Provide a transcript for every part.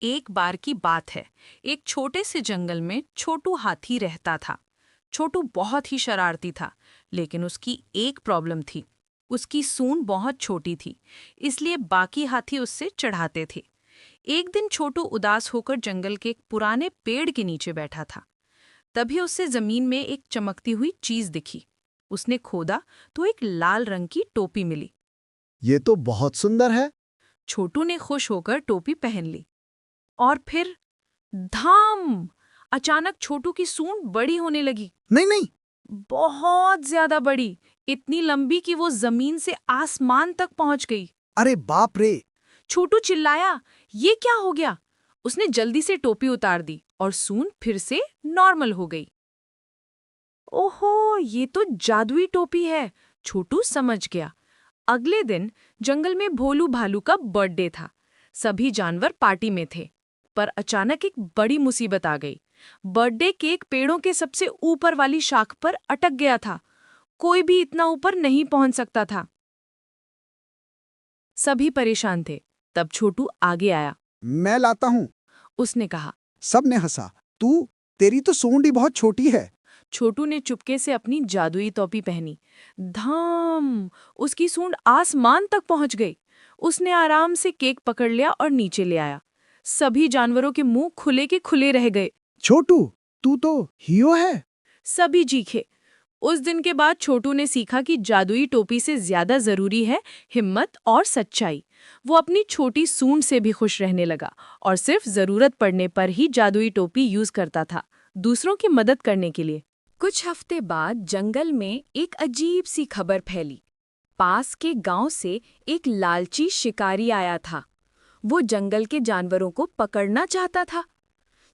एक बार की बात है। एक छोटे से जंगल में छोटू हाथी रहता था। छोटू बहुत ही शरारती था, लेकिन उसकी एक प्रॉब्लम थी। उसकी सूंड बहुत छोटी थी, इसलिए बाकी हाथी उससे चढ़ाते थे। एक दिन छोटू उदास होकर जंगल के एक पुराने पेड़ के नीचे बैठा था। तभी उससे जमीन में एक चमकती हुई चीज दिखी। उसने खोदा तो एक लाल रंग की टोपी मिली। ये तो बहुत सुंदर है। छोटू ने खुश होकर टोपी पहन ली। और फिर धाम! अचानक छोटू की सूंड बड़ी होने लगी। नहीं नहीं। बहुत ज्यादा बड़ी, इतनी लंबी कि वो जमीन से आसमान तक पहुंच गई। अरे बाप रे। छोटू चिल्लाया, ये क्या हो गया? उसने जल्दी से टोपी उतार दी और सूंड फिर से नॉर्मल हो गई। ओहो, ये तो जादुई टोपी है, छोटू समझ गया। अगले दिन जंगल में भोलू भालू का बर्थडे था। सभी जानवर पार्टी में थे, पर अचानक एक बड़ी मुसीबत आ गई। बर्थडे केक पेड़ों के सबसे ऊपर वाली शाख पर अटक गया था। कोई भी इतना ऊपर नहीं पहुंच सकता था। सभी परेशान थे। तब छोटू आगे आया। मैं लाता हूँ। उसने कहा। सब ने हंसा। तेरी तो सूंड ही बहुत छोटी है। छोटू ने चुपके से अपनी जादुई टोपी पहनी। धाम! उसकी सूंड आसमान तक पहुंच गई। उसने आराम से केक पकड़ लिया और नीचे ले आया। सभी जानवरों के मुंह खुले के खुले रह गए। छोटू, तू तो हीरो है। सभी चीखे। उस दिन के बाद छोटू ने सीखा कि जादुई टोपी से ज्यादा जरूरी है हिम्मत और सच्चाई। वो अपनी छोटी सूंड से भी खुश रहने लगा और सिर्फ जरूरत पड़ने पर ही जादुई टोपी यूज करता था, दूसरों की मदद करने के लिए। कुछ हफ्ते बाद जंगल में एक अजीब सी खबर फैली। पास के गांव से एक लालची शिकारी आया था। वो जंगल के जानवरों को पकड़ना चाहता था।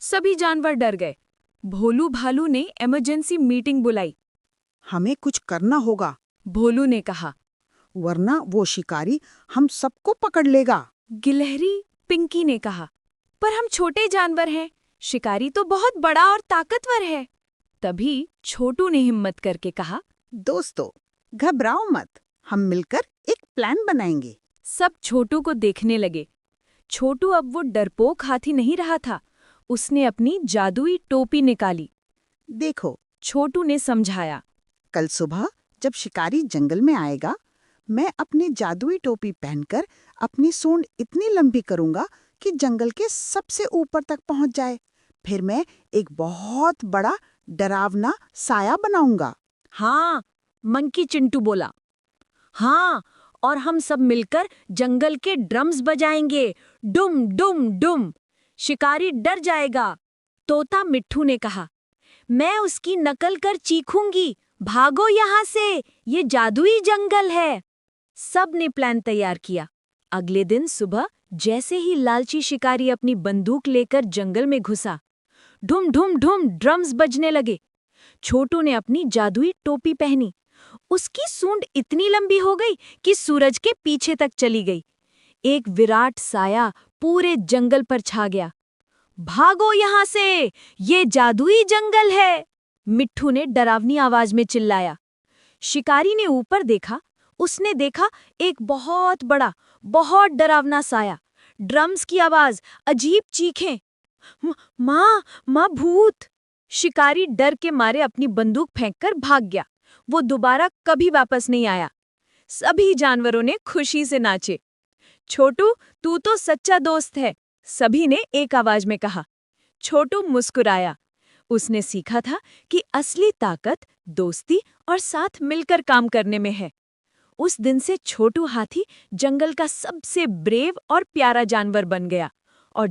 सभी जानवर डर गए। भोलू भालू ने इमरजेंसी मीटिंग बुलाई। हमें कुछ करना होगा, भोलू ने कहा। वरना वो शिकारी हम सबको पकड़ लेगा। गिलहरी पिंकी ने कहा। पर हम छोटे जानवर हैं, शिकारी तो बहुत बड़ा और ताकतवर है। तभी छोटू ने हिम्मत करके कहा। दोस्तों, घबराओ मत, हम मिलकर एक प्लान बनाएंगे। सब छोटू को देखने लगे। छोटू अब वो डरपोक हाथी नहीं रहा था। उसने अपनी जादुई टोपी निकाली। देखो, छोटू ने समझाया। कल सुबह जब शिकारी जंगल में आएगा, मैं अपनी जादुई टोपी पहनकर अपनी सूंड इतनी लंबी करूंगा कि जंगल के सबसे ऊपर तक पहुंच जाए। फिर मैं एक बहुत बड़ा डरावना साया बनाऊंगा। हाँ, मंकी चिंटू बोला। हाँ, और हम सब मिलकर जंगल के ड्रम्स बजाएंगे, डुम डुम डुम। शिकारी डर जाएगा। तोता मिट्ठू ने कहा। मैं उसकी नकल कर चीखूंगी, भागो यहाँ से, ये जादुई जंगल है। सब ने प्लान तैयार किया। अगले दिन सुबह जैसे ही लालची शिकारी अपनी बंदूक लेकर जंगल में घुसा, ढुम ढुम ढुम ड्रम्स बजने लगे। छोटू ने अपनी जादुई टोपी पहनी। उसकी सूंड इतनी लंबी हो गई कि सूरज के पीछे तक चली गई। एक विराट साया पूरे जंगल पर छा गया। भागो यहाँ से, ये जादुई जंगल है, मिट्ठू ने डरावनी आवाज में चिल्लाया। शिकारी ने ऊपर देखा। उसने देखा एक बहुत बड़ा, बहुत डरावना साया, ड्रम्स की आवाज, अजीब चीखें। माँ, माँ भूत! शिकारी डर के मारे अपनी बंदूक फेंककर भाग गया। वो दोबारा कभी वापस नहीं आया। सभी जानवरों ने खुशी से नाचे। छोटू, तू तो सच्चा दोस्त है, सभी ने एक आवाज में कहा। छोटू मुस्कुराया। उसने सीखा था कि असली ताकत दोस्ती और साथ मिलकर काम करने में है। उस दिन से छोटू हाथी जंगल का सबसे ब्रेव और प्यारा जानवर बन गया और